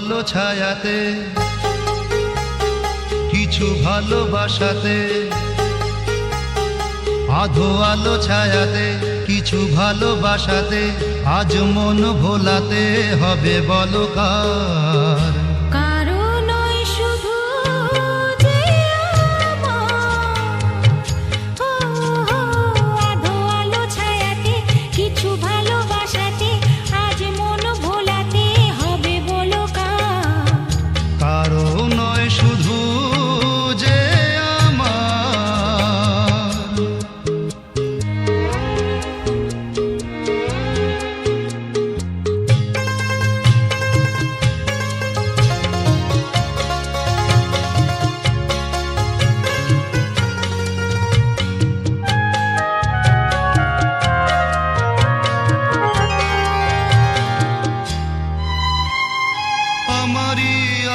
আলো ছায়াতে, কিছু ভালোবাসাতে, আধো আলো ছায়াতে, কিছু ভালোবাসাতে, আজ মন ভোলাতে হবে বলো কার?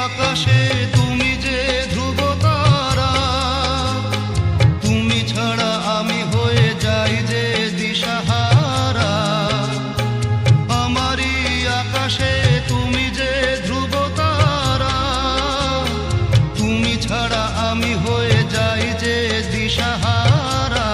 আকাশে তুমি যে ধ্রুব তারা, তুমি ছাড়া আমি হয়ে যাই যে দিশাহারা। আমারই আকাশে তুমি যে ধ্রুব তারা, তুমি ছাড়া আমি হয়ে যাই যে দিশাহারা।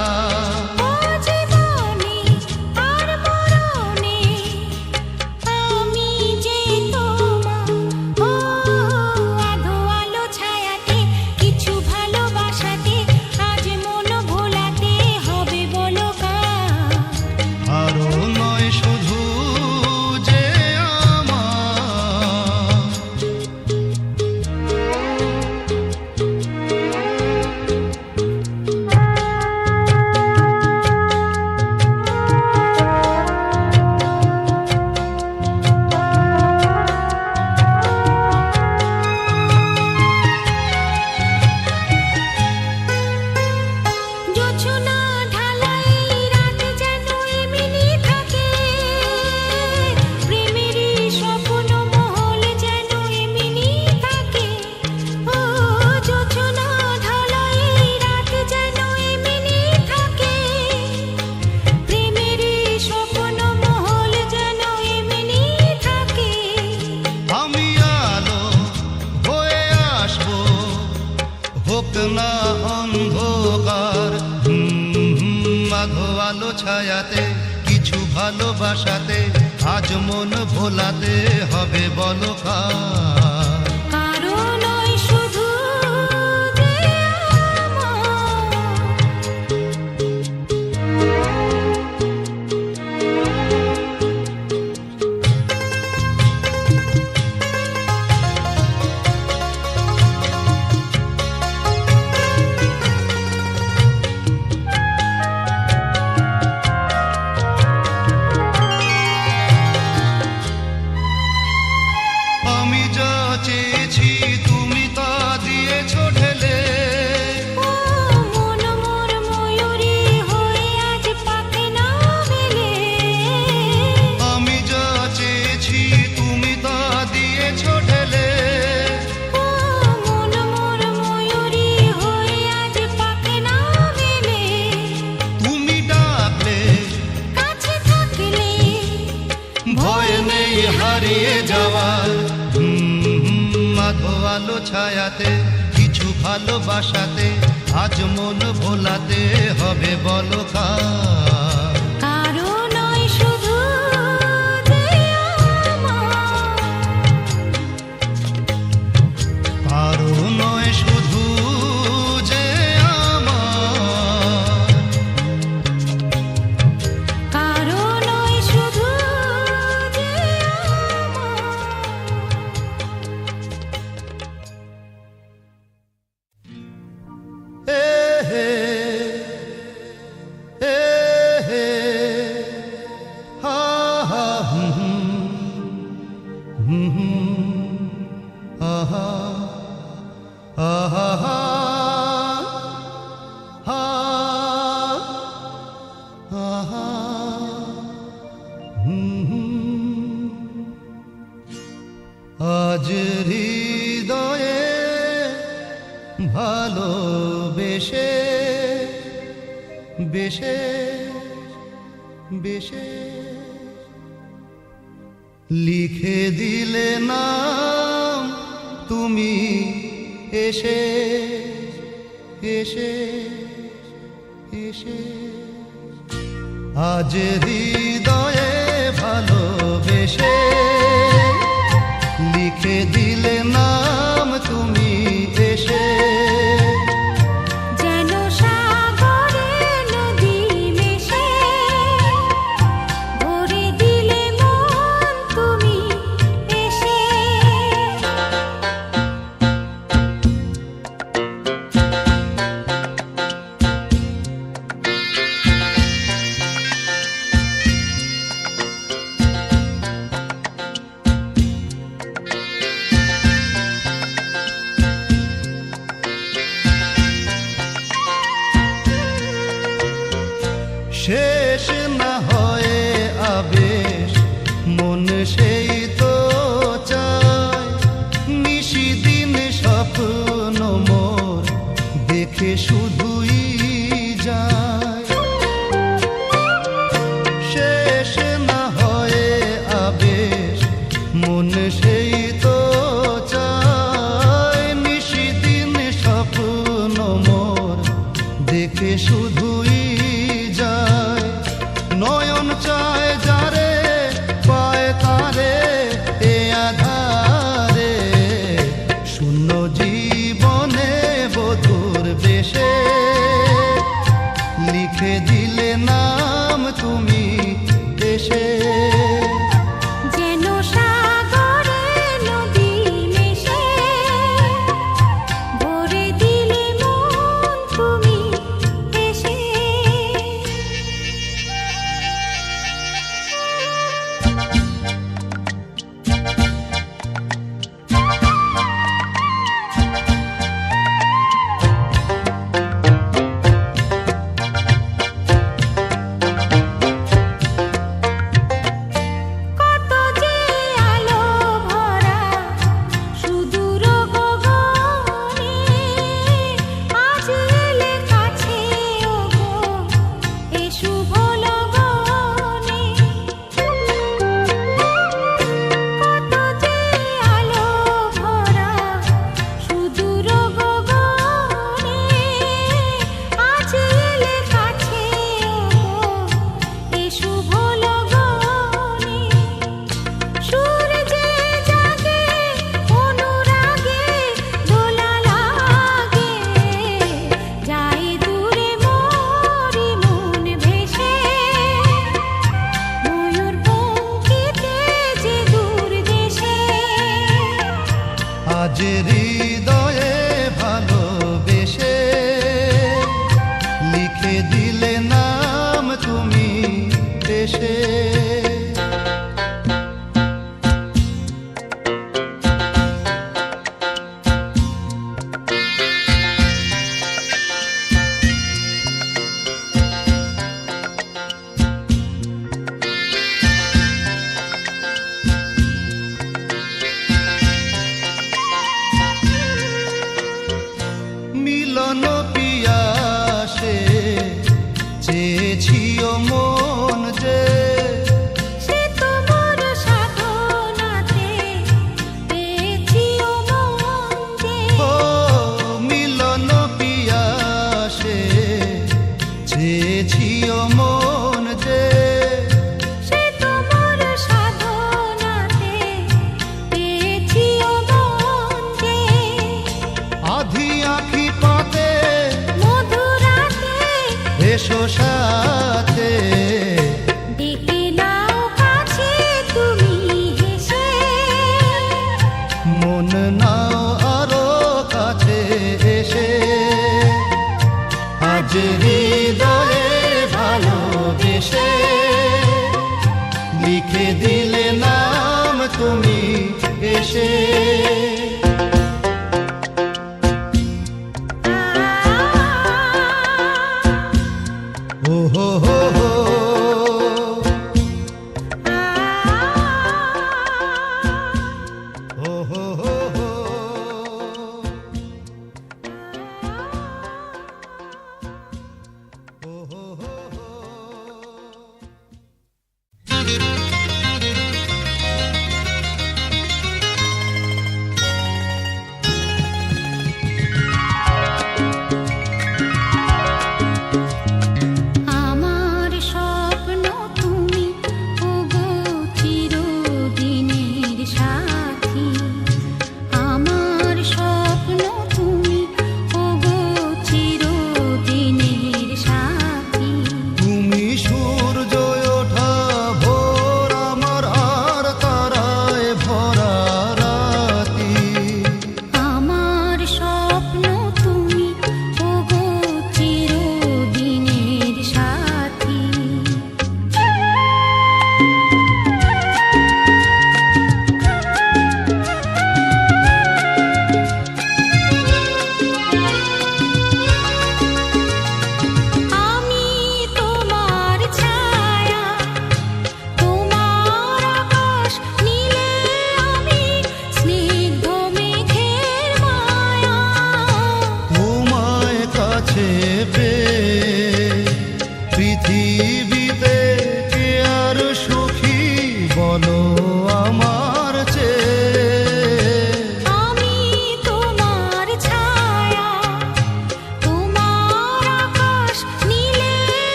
না অন্ধকার আধো আলো ছায়াতে, কিছু ভালোবাসাতে, আজ মন ভোলাতে হবে বলো কার? চেয়েছি তুমি তা দিয়েছো ঢেলে, মন মোর ময়ূরী হয়ে আজ পাখি না মেলে। আমি যা চেয়েছি তুমি তা দিয়েছো ঢেলে, মন মোর ময়ূরী হয়ে আজ পাখি না মেলে। তুমি ডাকলে কাছে থাকলে ভয় নেই হারিয়ে যাওয়ার। আধো আলো ছায়াতে, কিছু ভালোবাসাতে, আজ মন ভোলাতে হবে বলো কার? কারো নয় শুধু যে আমার, কারো নয় শুধু যে আমার, কারো নয় শুধু যে আমার। আজ হৃদয়ে ভালোবেসে বেশে বেশে লিখে দিলে না তুমি এসে এসে এসে আজ হৃদয়ে ভালোবেসে লিখে দিলে নাম তুমি এসে যেন সাগরে নদী মেশে ভরে দিলে মন তুমি এসে শেষ না হয়ে আবেশ মন সেই তো চায় নিশিদিন স্বপ্ন মোর দেখে শুধুই যায় শেষ না হয়ে আবেশ মন সেই তো চায় নিশিদিন স্বপ্ন মোর দেখে শুধুই যায় নয়ন চায় যারে পায় তারে এ আধারে শূন্য জীবনে বধুর বেশে লিখে দিলে নাম তুমি এসে যেন সাগরে নদী মেশে ভরে দিলে মন তুমি এসে কত যে আলো ভরা সুদূর গগনে আজ এলে কাছে ওগো এ শুভ লগনে কত যে আলো ভরা সুদূর গগনে আজ এলে কাছে ওগো এ শুভ লগনে সূর্যে জাগে অনুরাগে দোলা লাগে যায় দূরে মোরি মন ভেসে ময়ূর পঙ্খিতে যে দূর দেশে আজ হৃদয়ে ভালোবেসে লিখে দিলে নাম তুমি এসে মিলন পিয়াসে চেয়েছিও মন যে সে তোমার সাধনাতে পেয়েছিও মন যে ও মিলন পিয়াসে চেয়েছিও মন যে সে তোমার সাধনাতে পেয়েছিও মন যে আধি আখি পাতে মধুরাতে এসো সাথে ডেকে নাও কাছে তুমি হেসে মন নাও আরো কাছে এসে আজ হৃদয়ে ভালোবেসে লিখে দিলে নাম তুমি এসে ও হো হো হো ও হো হো হো ও হো হো হো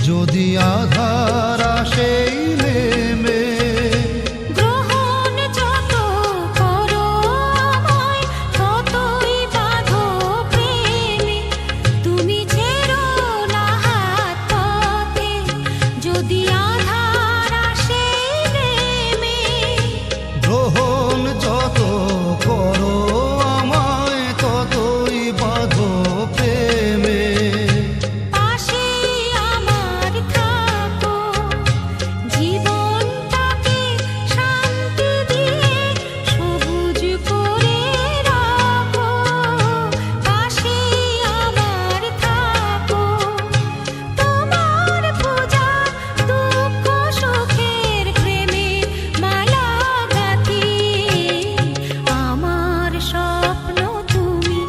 যদি আধার আসেই নেমে, গ্রহণ যত করো আমায় ততই বাঁধো প্রেমে, তুমি ছেড়ো না হাত পথে যদি আধার আসে নেমে। গ্রহণ যত করো আমায় ততই বাঁধো প্রেমে। পাশে আমার থাকো, জীবনটাকে শান্তি দিয়ে সবুজ করে রাখো। পাশে আমার থাকো, তোমার পূজা দুঃখ সুখের প্রেমের মালা গাঁথি। আমার স্বপ্ন তুমি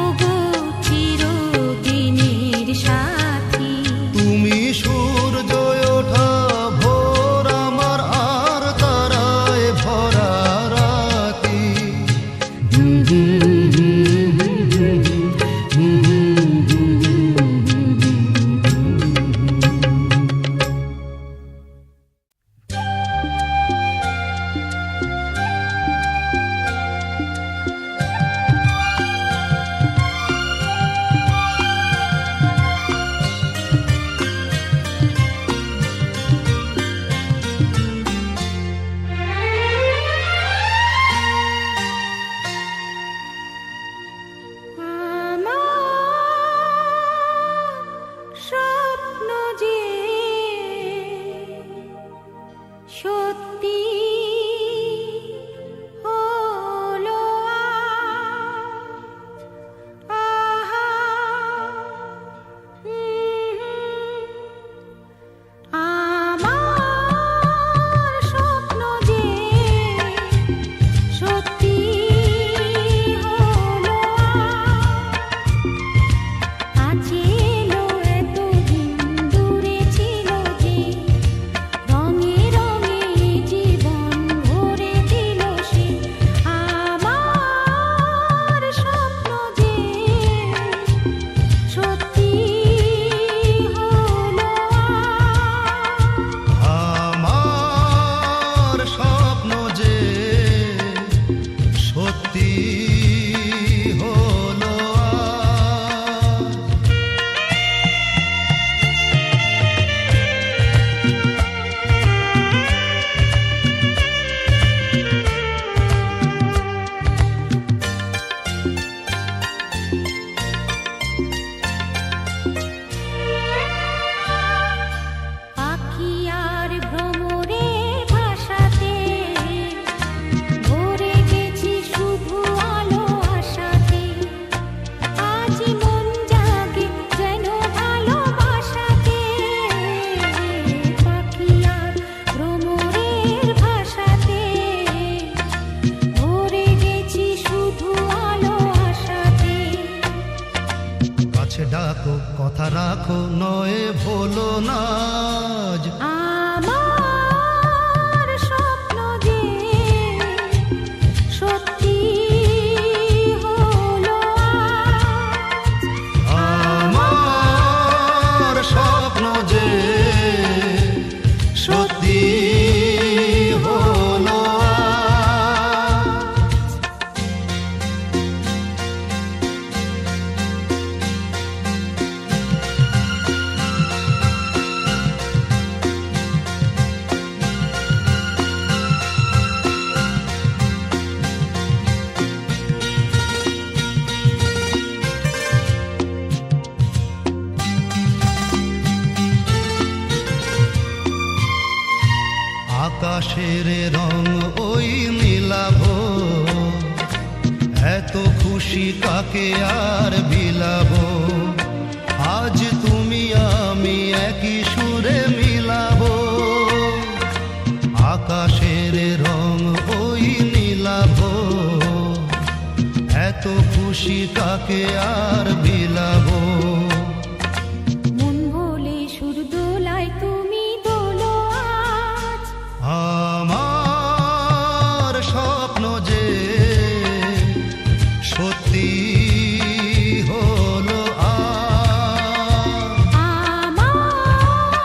ওগো চিরদিনের সাথী। তুমি সূর্য ওঠা ভোর আমার আর তারায় ভরা রাতি। আমার স্বপ্ন যে সত্যি হলো আজ। আহা, আমার স্বপ্ন যে সত্যি হলো আজ। এলো এতদিন দূরে ছিল যে, রঙে রঙে জীবন ভরে দিল সে। আমার স্বপ্ন যে সত্যি হলো আমার স্বপ্ন যে সত্যি হলো আজ। পাখি আর ভ্রমরের ভাষাতে ভরে গেছি শুধু আলো আশাতে। আজ মন জাগে যেন ভালোবাসাতে। পাখি আর ভ্রমরের ভাষাতে ভরে গেছি শুধু আলো আশাতে। কাছে ডাকো কথা রাখো নয় ভোলো না আজ। আমার স্বপ্ন যে সত্যি হলো আজ। আমার স্বপ্ন যে সত্যি হলো আজ। আকাশের রং ওই নীলাভ, এত খুশি কাকে আর বিলাব। আজ তুমি আমি একই সুরে মিলাব। আকাশের রং ওই নীলাভ, এত খুশি কাকে আর বিলাব। মন ভোলে সুর দোলায় তুমি দোলো আজ। আমার স্বপ্ন যে সত্যি হলো আজ। আমার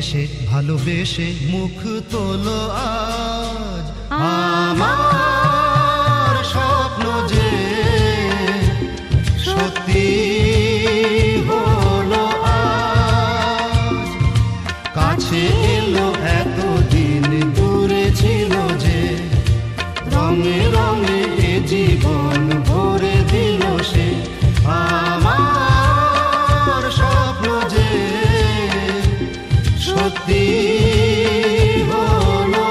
এসে ভালোবেসে মুখ তোলো আজ আমার স্বপ্ন যে সত্যি হলো আজ কাছে এলো এতদিন দূরে ছিল যে রঙে রঙে এ জীবন ভরে দিল সে আমার স্বপ্ন যে সত্যি হলো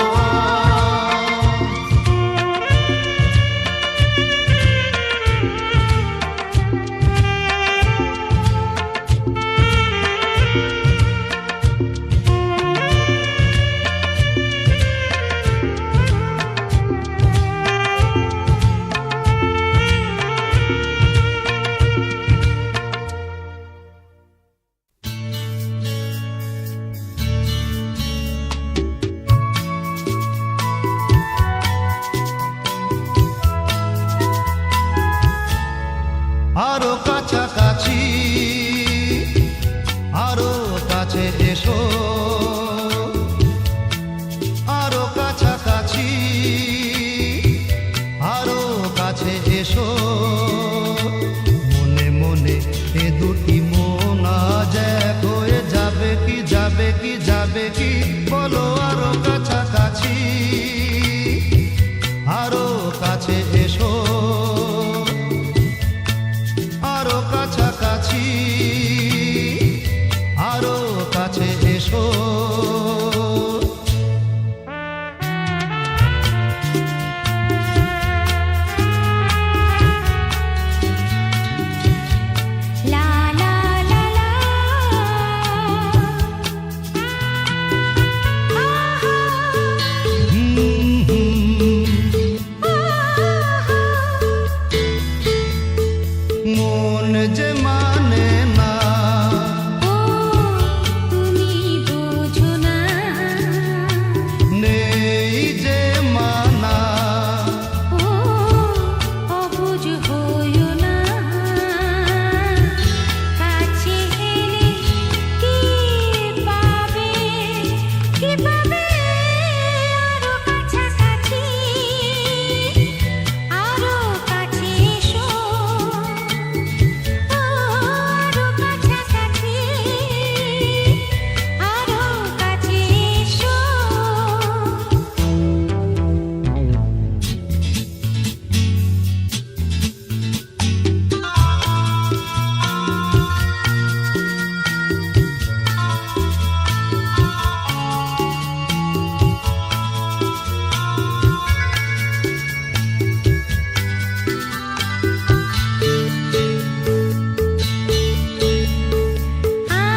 আরো কাছাকাছি আরো কাছে এসো আরো কাছাকাছি আরো কাছে এসো মনে মনে এ দুটি মন আজ এক হয়ে যাবে কি যাবে কি যাবে কি বলো আরো কাছাকাছি আরো কাছে এসো আরো কাছাকাছি আরো কাছে এসো লা লা লা লা আহা মন যে মানে না ও তুমি বোঝো না নেই যে মানা ও অবুঝ হইও না কাছে এলে কি পাবে আরো কাছাকাছি আরো কাছে এসো আরো কাছাকাছি আরো কাছে এসো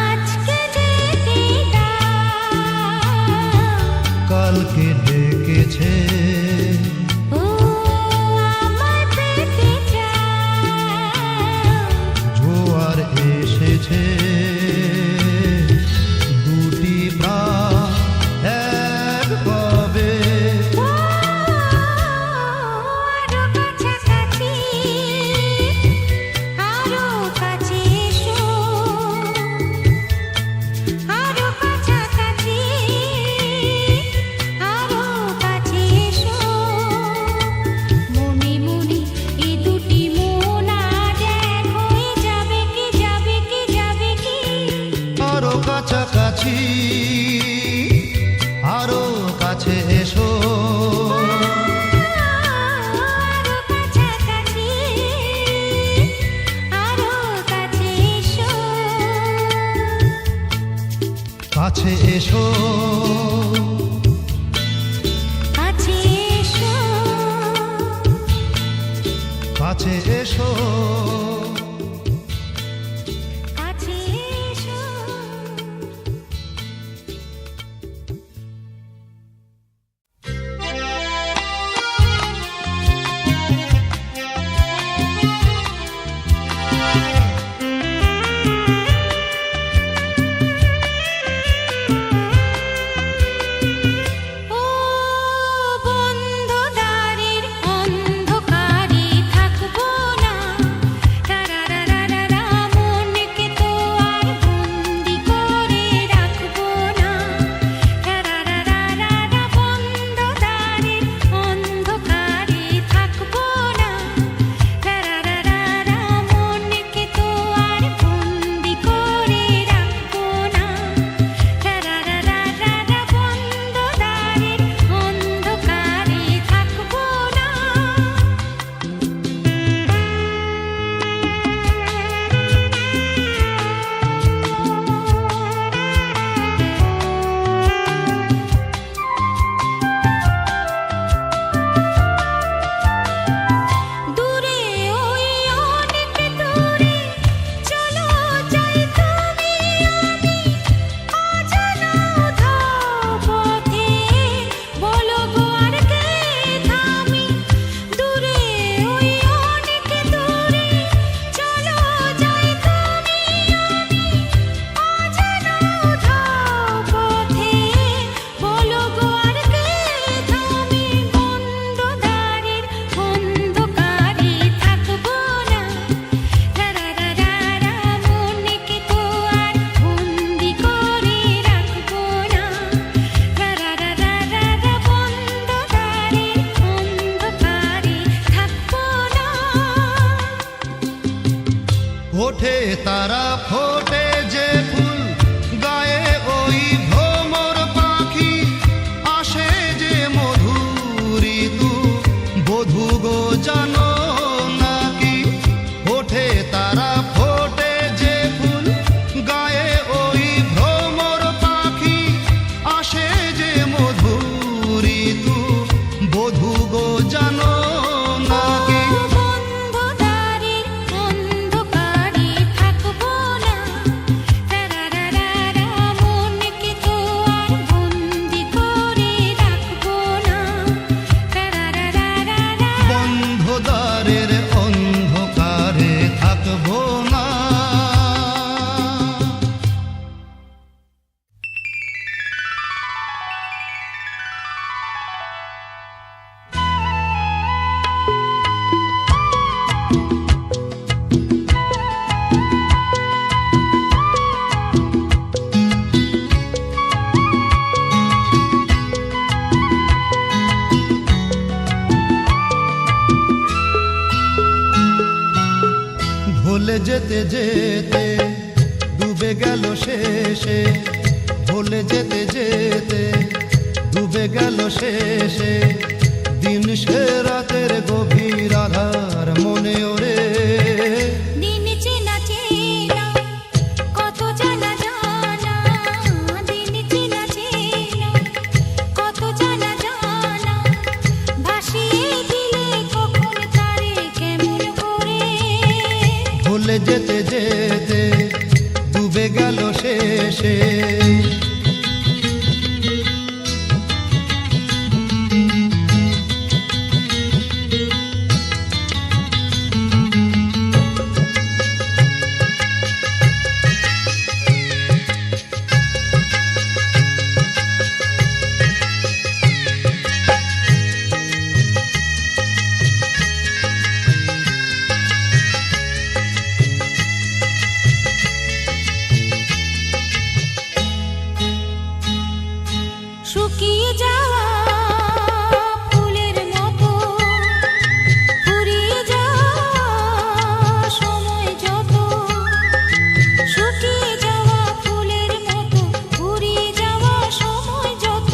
আজকে যেতে দাও কালকে ডেকেছে ও আমায় পেতে চাও জোয়ার এসেছে দুটি প্রাণ এক হবে আরো কাছাকাছি আরো কাছে এসো আরো কাছাকাছি আরো কাছে এসো মনে মনে এই দুটি মন আজ এক হয়ে যাবে কি যাবে কি যাবে কি আরো কাছাকাছি আরো কাছে এসো আরো কাছাকাছি আরো কাছে এসো কাছে এসো কাছে এসো কাছে এসো কাছে এসো ও বন্ধ দ্বারের অন্ধকারে থাকবো না ওঠে তারা ফোটে যে ফুল গায়ে ওই ভ্রমর পাখি আসে যে মধুর ঋতু বধূ গো জানো নাকি ওঠে তারা ফোটে যে ফুল গায়ে ওই ভ্রমর পাখি আসে যে মধুর ঋতু বধূ গো জানো নাকি বন্ধুদারের অন্ধকারে থাকবো না তারারারা মনকে তো আর বন্দি করে রাখবো না তারারারা বন্ধুদারের অন্ধকারে থাকবো না। ভুলে যেতে যেতে ডুবে গেল শেষে ভুলে যেতে যেতে ডুবে গেল শেষে দিন সে রাতের গভীর আধার মনে ওরে দিন চেনা চেনা কত জানা জানা দিন চেনা চেনা কত জানা জানা ভাসিয়ে দিলে কখন তারে কেমন করে ভুলে যেতে যেতে ডুবে গেল শেষে শুকিয়ে যাওয়া ফুলের মতো ফুরিয়ে যাওয়া সময় যত শুকিয়ে যাওয়া ফুলের মতো ফুরিয়ে যাওয়া সময় যত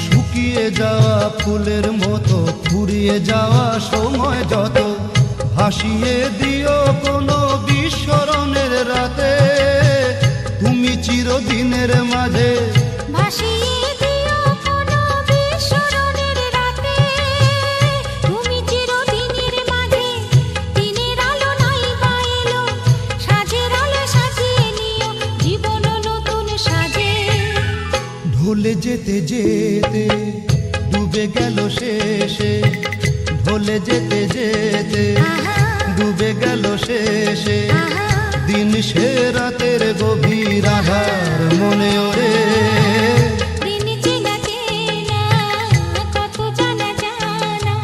শুকিয়ে যাওয়া ফুলের মতো ফুরিয়ে যাওয়া সময় যত ভাসিয়ে দিও কোনো বিস্মরণের রাতে তুমি চিরদিনের মাঝে ভাসিয়ে দিও কোনো বিস্মরণের রাতে তুমি চিরদিনের মাঝে দিনের আলো নাই বা এলো সাজের আলো সাজিয়ে নিও জীবন নতুন সাজে ঢলে যেতে যেতে ডুবে গেল শেষে ঢলে যেতে যেতে ডুবে গেল শেষে দিন সে রাতের গভীর আধার মনে ওরে দিন চেনা চেনা কত জানা জানা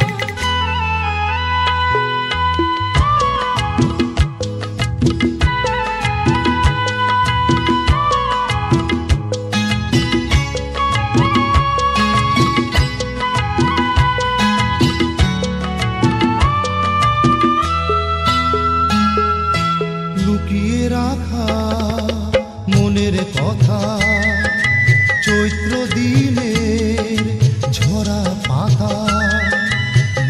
লুকিয়ে রাখা মনের কথা চৈত্র দিনের ঝরা পাতা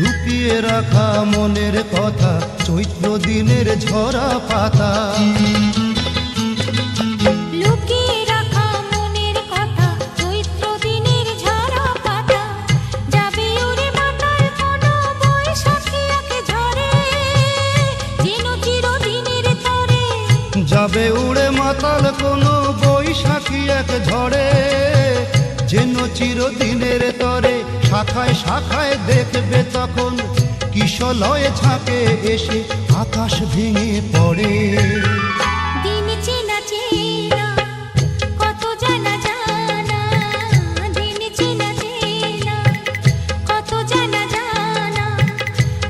লুকিয়ে রাখা মনের কথা চৈত্র দিনের ঝরা পাতা লুকিয়ে রাখা মনের কথা চৈত্র দিনের ঝরা পাতা যাবে উড়ে মাতাল কোনো বৈশাখী এক ঝড়ে যেন চিরদিনের তরে যাবে উড়ে মাতাল কোনো বৈশাখী এক ঝড়ে যেন চিরদিনের তরে শাখায় শাখায় দেখবে তখন কিশলয়ে ঝাঁকে এসে আকাশ ভেঙে পড়ে দিন চেনা চেনা কত জানা জানা দিন চেনা চেনা কত জানা জানা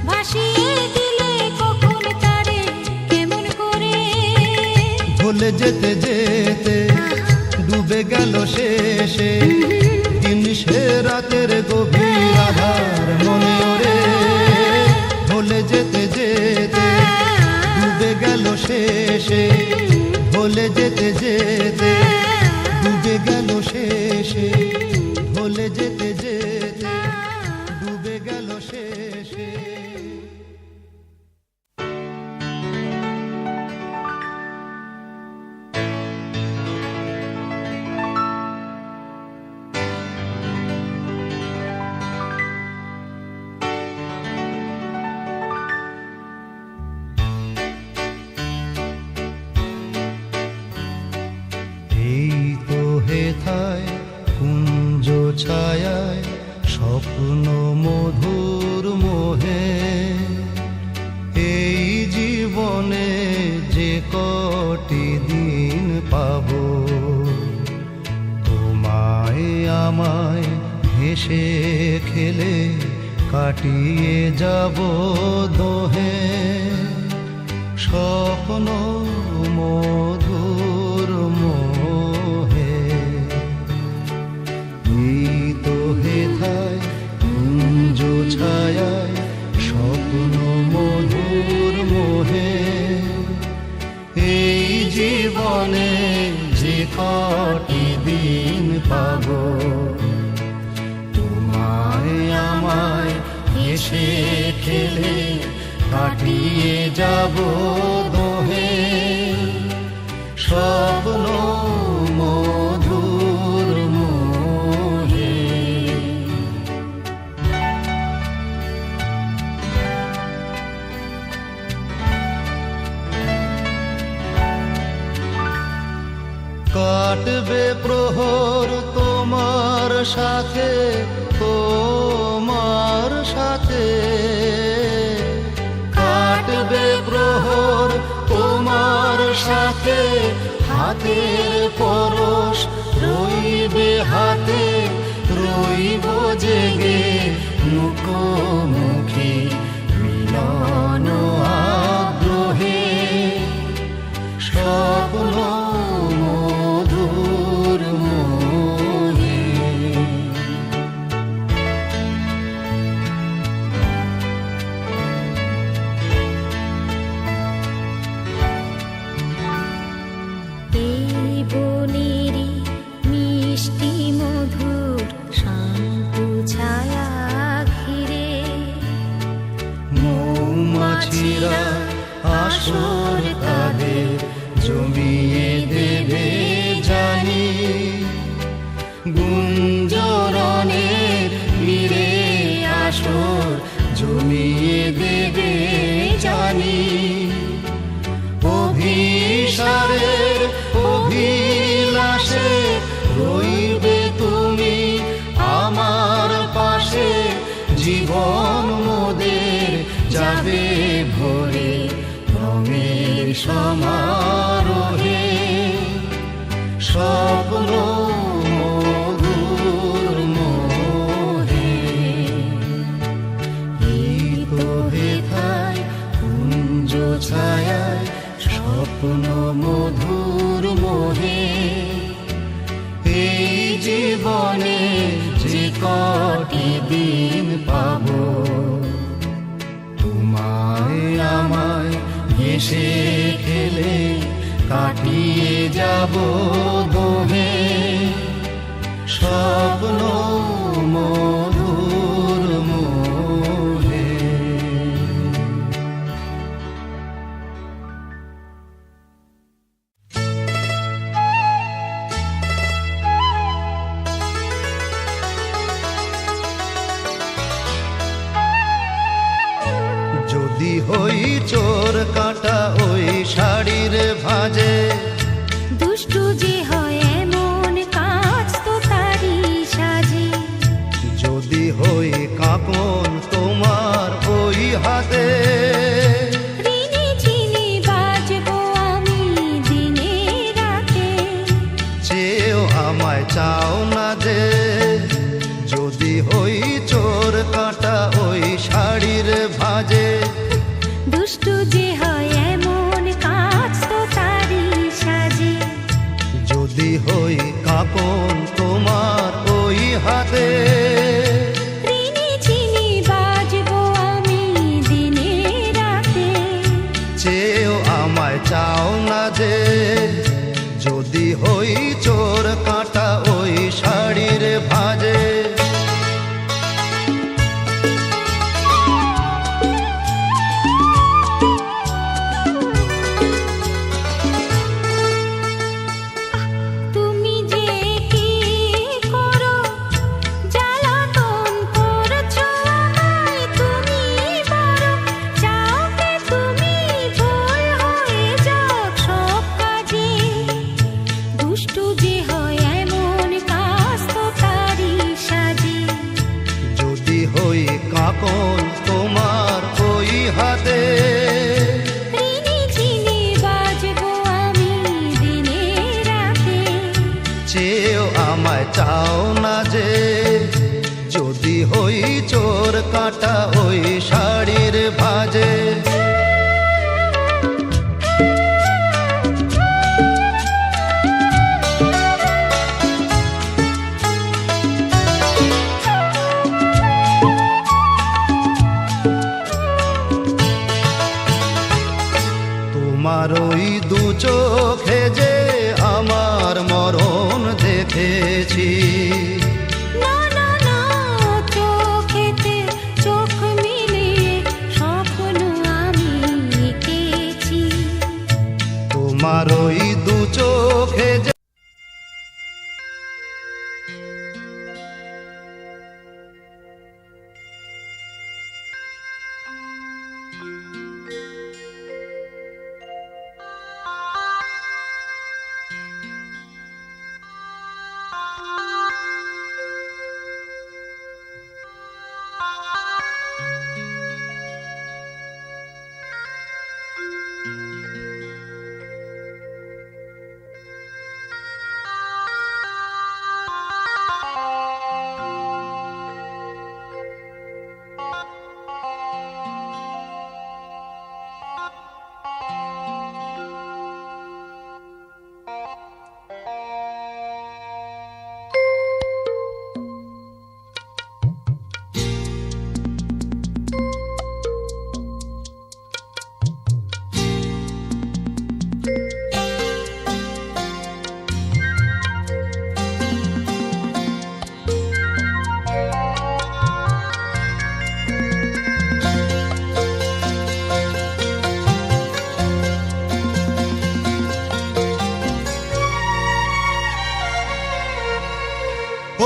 ভাসিয়ে দিলে কখন তারে কেমন করে ভুলে যেতে যেতে ডুবে গেল শেষে দিন সে রাতের গভীর আধার মনে ওরে ভুলে যেতে যেতে শেষে, ভুলে যেতে যেতে ডুবে গেল শেষে, ভুলে যেতে যেতে ডুবে গেল শেষে। হেথায় কুঞ্জ ছায়ায় স্বপ্ন মধুর মোহে, এই জীবনে যে কটি দিন পাব, তোমায় আমায় হেসে খেলে কাটিয়ে যাব দোহে, স্বপ্ন মধুর মোহে। হেথায় কুঞ্জ ছায়ায় স্বপ্ন মধুর মোহে, এই জীবনে যে কটি দিন পাব, তোমায় আমায় হেসে খেলে কাটিয়ে যাব দোহে, স্বপ্ন মধুর মোহে। কাটবে প্রহর তোমার সাথে, তোমার সাথে কাটবে প্রহর তোমার সাথে, হাতের পরশ রইবে হাতে, রইব জেগে মুখোমুখি মিলন আগ্রহে, স্বপ্ন মধুর মোহে। এই বনেরই মিষ্টি মধুর শান্ত ছায়া ঘিরে, মৌমাছিরা আসর তাদের জমিয়ে দেবে জানি, গুঞ্জরণের তীরে আসর জমিয়ে দেবে জানি, অভিসারের অভিলাষে রইবে তুমি আমার পাশে, জীবন মোদের যাবে ভরে রঙের সমারোহে, স্বপ্ন মধুর মোহে। হেথায় কুঞ্জ ছায়ায় স্বপ্ন মধুর মোহে, এই জীবনে যে কটি দিন পাব, তোমায় আমায় হেসে খেলে কাটিয়ে যাব দোহে, স্বপ্ন মধুর মোহে। যদি হই চোর কাটা ওই শাড়ির ভাঁজে, দুষ্টু যে হয় এমন কাজ তো তারি সাজে, যদি হই কাঁপন তোমার ওই হাতে, ঋণী চিনি বাজবো আমি দিনে রাতে, চেয়েও আমায় চাও না যে, যদি হই চোর কাটা ওই শাড়ির ভাঁজে, দুষ্টু যে হয় এমন কাজ তো তারি সাজে, যদি হই কাঁপন তোমার ওই হাতে, ঋণী চিনি বাজবো আমি দিনে রাতে, চেয়েও আমায় আমায় চাও না যে, যদি হই চোর কাঁটা ওই শাড়ির ভাঁজে। তুমি যে কি করো, জ্বালাতন করছো আমায়, তুমি বড় চাও কে তুমি ভুল হয়ে যাক সব কাজে। দুষ্টু যে হয় এমন কাজ তো তারই সাজে। যদি হই কাকন তোমার ওই হাতে, ঋণী চিনি বাজবো আমি দিনে রাতে। চেয়েও আমায় চাও না যে, যদি হই চোর কাঁটা ওই শাড়ির ভাঁজে। তোমার ওই দু চোখে যে আমার মরণ দেখেছি। না না না, চোখেতে চোখ মিলিয়ে স্বপ্ন আমি এঁকেছি। তোমার ওই দু চোখে যে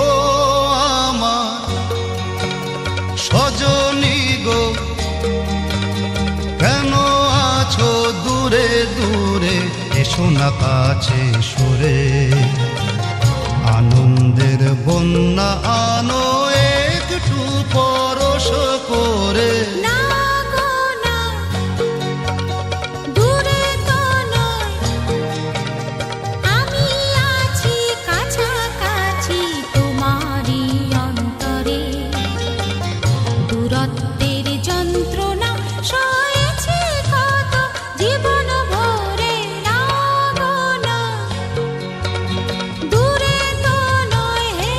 ও আমার সজনী গো, কেন আছো দূরে দূরে, এসো না কাছে সরে। আনন্দের বন্যা আনো একটু পরশ করে। না গো না, দূরে তো নয়, আমি আছি কাছাকাছি তোমারই অন্তরে। দূরত্বের যন্ত্রণা সয়েছি কত জীবন ভরে। না গো না, দূরে তো নয় হে।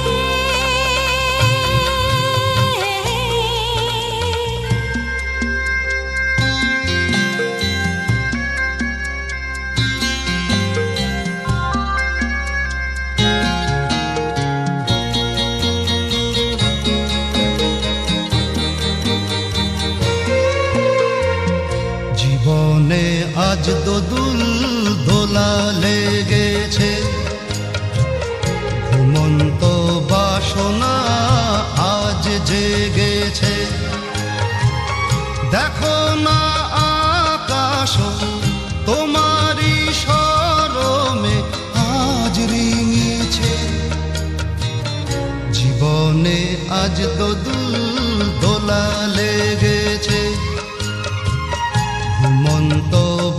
জীবনে আজ দোদুল দোলা লেগেছে, ঘুমন্ত বাসনা আজ জেগেছে। দেখো না আকাশ তোমারই শরমে আজ রিঙেছে। জীবনে আজ দোদুল দোলা লেগেছে, ঘুমন্ত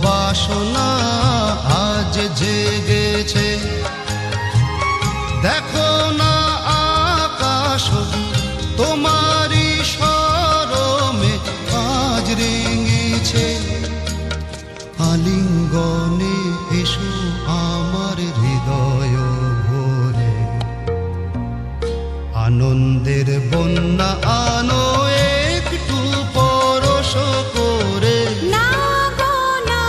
বাসনা আজ জেগেছে। দেখো না আকাশ তোমারই শরমে আজ রেঙেছে। আলিঙ্গনে এসো আমার হৃদয় ভরে, আনন্দের বন্যা আনো একটু পরশ করে। না গো না,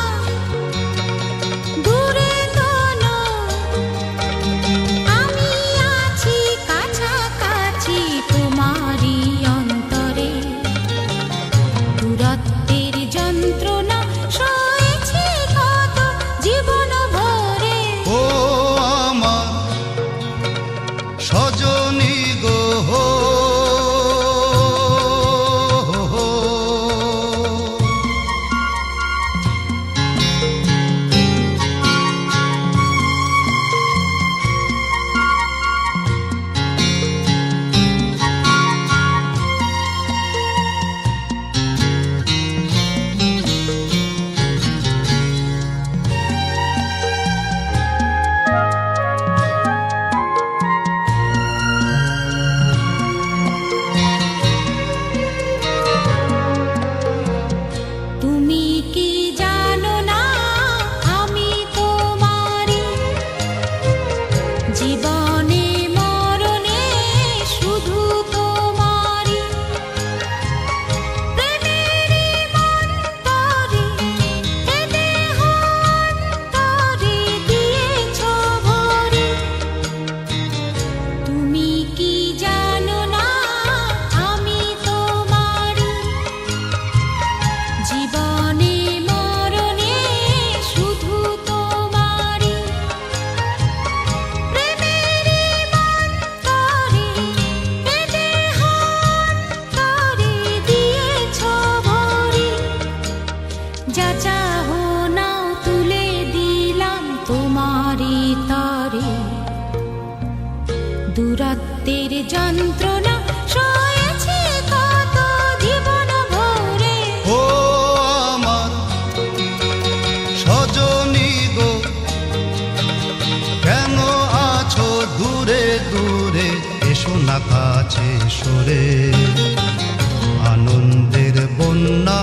যা চাহো নাও তুলে দিলাম তোমারি তারে, দূরত্বের যন্ত্রণা সয়েছি কত জীবন ভরে। ও আমার সজনী গো, কেন আছো দূরে দূরে, এসো না কাছে সরে, আনন্দের বন্যা